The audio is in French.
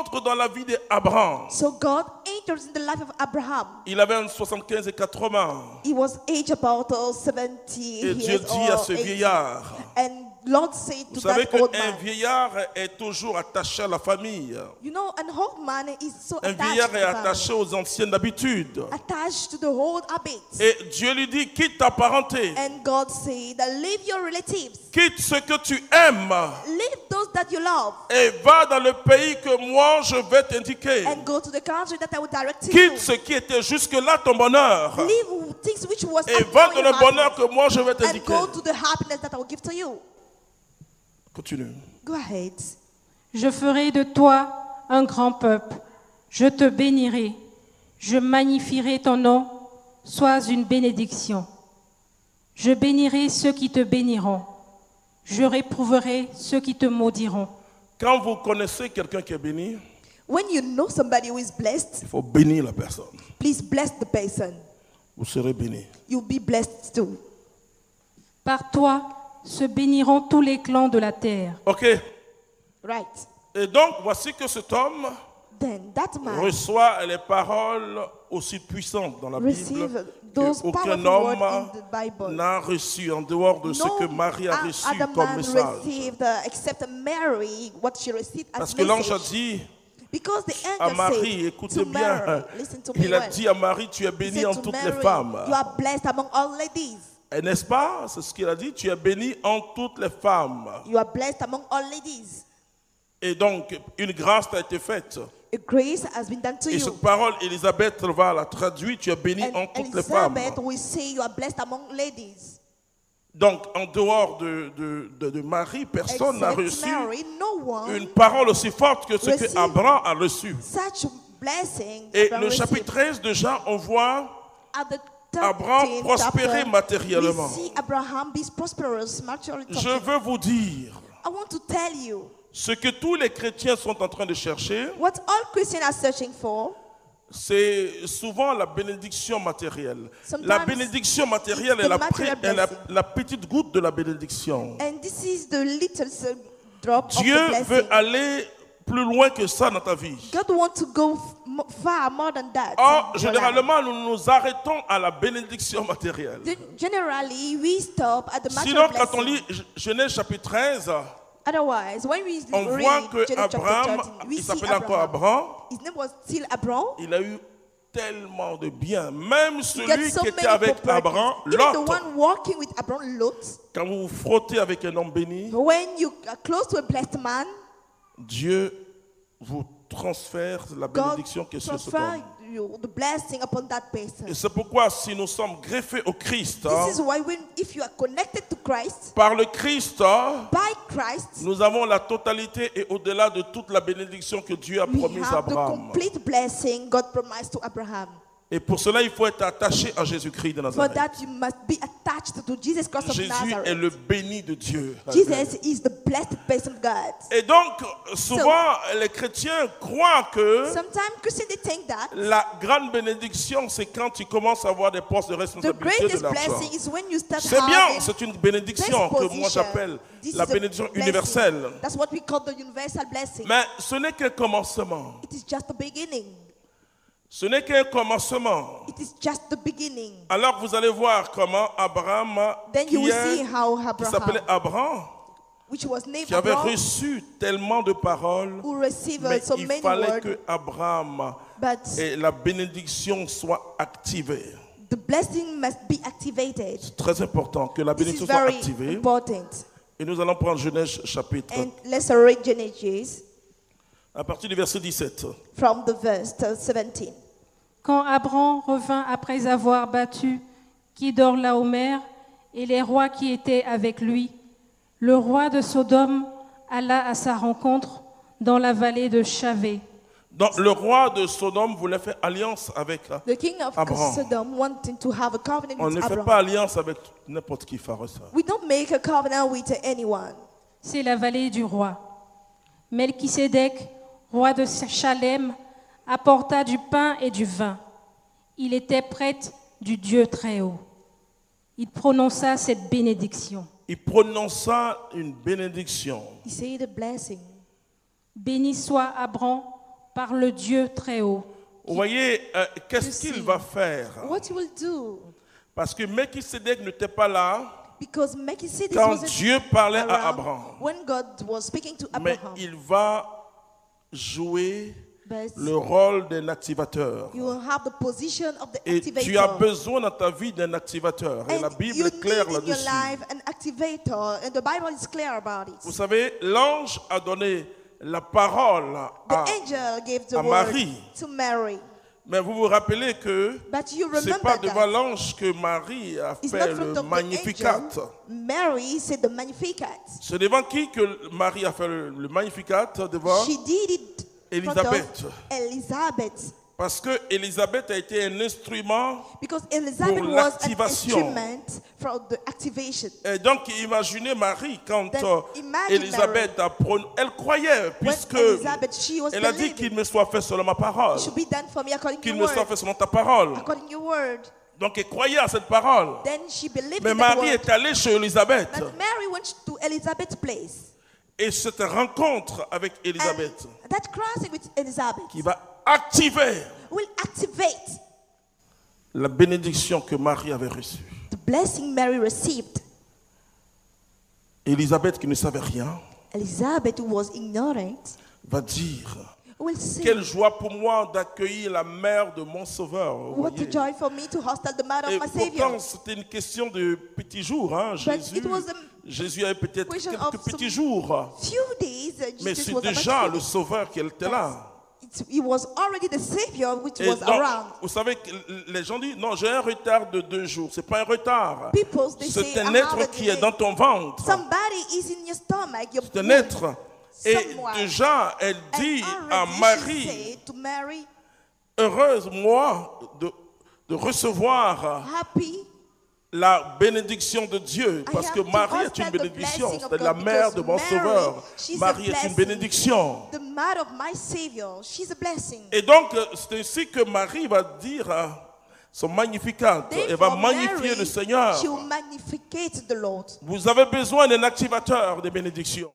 entre dans la vie d'Abraham. So God enters in the life of Abraham. Il avait entre 75 et 80. He was aged about 70 Et Dieu years dit à ce 80. vieillard, And Lord said vous to savez that old qu'un man, vieillard est toujours attaché à la famille. you know, an old man is so Un attached vieillard to est the attaché family, aux anciennes habitudes. attached to the old habits. Et Dieu lui dit, quitte ta parenté, And God said that leave your relatives, quitte ce que tu aimes leave those that you love, et va dans le pays que moi je vais t'indiquer. and go to the country that I will direct to Quitte you. ce qui était jusque-là ton bonheur Leave things which was et up va now dans your le bonheur happiness, que moi je vais and t'indiquer. go to the happiness that I will give to you. Continue. Go ahead. Je ferai de toi un grand peuple. Je te bénirai. Je magnifierai ton nom. Sois une bénédiction. Je bénirai ceux qui te béniront. Je réprouverai ceux qui te maudiront. Quand vous connaissez quelqu'un qui est béni, When you know somebody who is blessed, il faut bénir la personne. please bless the person. Vous serez béni. You'll be blessed too. Par toi se béniront tous les clans de la terre. Ok. Right. Et donc, voici que cet homme Then that man reçoit les paroles aussi puissantes dans la Bible receive those qu'aucun powerful words in homme the Bible. n'a reçu en dehors de ce que Marie a reçu other comme man message. received except Mary what she received as Parce que l'ange a message. dit Because the à angel Marie, said écoutez to bien, Mary, listen to me il a well. dit à Marie, tu es He bénie said en to toutes Mary, les femmes. you are blessed among all ladies. Et n'est-ce pas? C'est ce qu'il a dit, tu es bénie en toutes les femmes. You are blessed among all ladies. Et donc, une grâce t'a été faite. A grace has been done to Et you. cette parole, Élisabeth va la traduire, tu es bénie en And toutes les femmes. Elizabeth will say you are blessed among ladies. Donc, en dehors de Marie, personne n'a Except reçu Mary, no one une parole aussi forte que ce que received Abraham a reçu. such blessing. Et Abraham le received. chapitre 13 de Jean, on voit At the Abraham 13th prospérer chapter, matériellement. we see Abraham be prosperous materially Je talking. veux vous dire I want to tell you ce que tous les chrétiens sont en train de chercher, what all Christians are searching for. c'est souvent la bénédiction matérielle. Sometimes La bénédiction matérielle it's est the material blessing. la petite goutte de la bénédiction. And this is the little drop Dieu of the blessing. veut aller plus loin que ça dans ta vie. God wants to go far more than that. Or, in your généralement, nous nous arrêtons à la bénédiction matérielle. life. Generally, we stop at the Sinon, material quand on blessing. lit Genèse chapitre 13, Otherwise, when we on voit read que Genesis chapter Abraham, 13, we il see s'appelait encore Abraham, His name was still Abraham. il a eu tellement de bien. Même He celui got so qui était many avec properties. Abraham, Even the Lot, one walking with Abraham, Lot. quand vous vous frottez avec un homme béni, When you are close to a blessed man, Dieu vous transfère la God bénédiction qui est sur cet transfer homme. you the blessing upon that person. Et c'est pourquoi si nous sommes greffés au Christ, This is why if you are connected to Christ, par le Christ, by Christ, nous avons la totalité et au-delà de toute la bénédiction que Dieu a we promise à have the Abraham. complete blessing God promised to Abraham. Et pour cela, il faut être attaché à Jésus-Christ de For Nazareth. that, you must be attached to Jesus Christ of Jésus est Nazareth. le béni de Dieu. Jesus is the blessed person of God. Et donc, souvent, les chrétiens croient que Sometimes Christians they think that la grande bénédiction, c'est quand tu commences à avoir des postes de the responsabilité de greatest l'argent. blessing is when you start C'est bien, having c'est une bénédiction this que moi position. j'appelle This la is a bénédiction blessing. universelle. That's what we call the universal blessing. Mais ce n'est qu'un commencement. It is just the beginning. Ce n'est qu'un commencement. It is just the beginning. Alors vous allez voir comment Abraham, Then you will see qui how s'appelait Abraham, Abraham, which was named qui avait Abraham, reçu tellement de paroles, who received mais so il many fallait words, que Abraham but et la bénédiction soit activée. the blessing must be activated. C'est très important que la This is bénédiction soit very activée. important. Et nous allons prendre Genèse chapitre, And let's read Genesis à partir du verset 17. from the verse 17. Quand Abraham revint après avoir battu Kidorlaomer et les rois qui étaient avec lui, le roi de Sodome alla à sa rencontre dans la vallée de Chavé. Donc le roi de Sodome voulait faire alliance avec The king of Abraham. Sodom wanted to have a covenant On with ne fait Abraham. pas alliance avec n'importe qui, Pharosa. We don't make a covenant with anyone. C'est la vallée du roi. Melchisédek, roi de Chalem, apporta du pain et du vin. Il était prêtre du Dieu Très-Haut. Il prononça cette bénédiction. Il prononça une bénédiction. He said a blessing. Béni soit Abraham par le Dieu très haut. Vous voyez, qu'est-ce qu'il va faire? What he will do, Parce que Melchisedec n'était pas là because Melchizedek quand wasn't Dieu parlait à around Abraham. when God was speaking to Mais Abraham. il va jouer But le rôle d'un activateur. you will have the position of the Et activator. tu as besoin dans ta vie d'un activateur. Et la And Bible you est claire need in your là-dessus. life an activator, and the Bible is clear about Vous it. savez, l'ange a donné la parole The à... angel gave the à word Marie. to Mary. Mais vous vous rappelez que But you c'est remember pas devant that l'ange que Marie a it's fait not from le the Magnificat. angel. Mary said the Magnificat. C'est devant qui que Marie a fait le Magnificat? Devant She did it in front Élisabeth. of Elizabeth. Parce que Élisabeth a été un instrument. Because Elizabeth Pour was an l'activation. instrument for the activation. Et donc imaginez Marie quand Then imagine Élisabeth a elle croyait When puisque Elizabeth, she was elle a dit believing. qu'il me soit fait selon ma parole, It should be done for me according to qu'il your me soit word. fait selon ta parole. According to your word. Donc elle croyait à cette parole. Then she believed Mais in that Marie word. est allée chez Élisabeth But Mary went to Elizabeth's place. et cette rencontre avec Élisabeth And that crossing with Elizabeth qui va activer will activate la bénédiction que Marie avait reçue. the blessing Mary received. Élisabeth qui ne savait rien Elizabeth, who was ignorant, va dire: will say, quelle joie pour moi d'accueillir la mère de mon sauveur. Vous what a voyez. joy for me to hostel the mother Et of my Savior. pourtant, c'était une question de petits jours. Hein. it was a Jésus avait peut-être question quelques of petits some jours. Few days, Mais Jesus c'est was déjà about le to- sauveur qui était là. He was already the Savior which Et was donc, around. vous savez, que les gens disent: non, j'ai un retard de 2 jours. C'est pas un retard. People, they say, C'est un I have a être qui est delay. dans ton ventre. Somebody is in your stomach. Your C'est un womb. être. Et Someone. déjà, elle And dit à already she Marie: said to Mary, heureuse moi de recevoir happy. la bénédiction de Dieu, parce have que to Marie est une hostel the bénédiction. blessing of C'est la God, mère because de mon Mary, sauveur. she's a Marie est une blessing. bénédiction. The mother of my Savior, she's a blessing. Et donc, c'est ainsi que Marie va dire son Magnificat. Elle va Therefore, magnifier Mary, le Seigneur. she will magnificate the Lord. Vous avez besoin d'un activateur de bénédiction.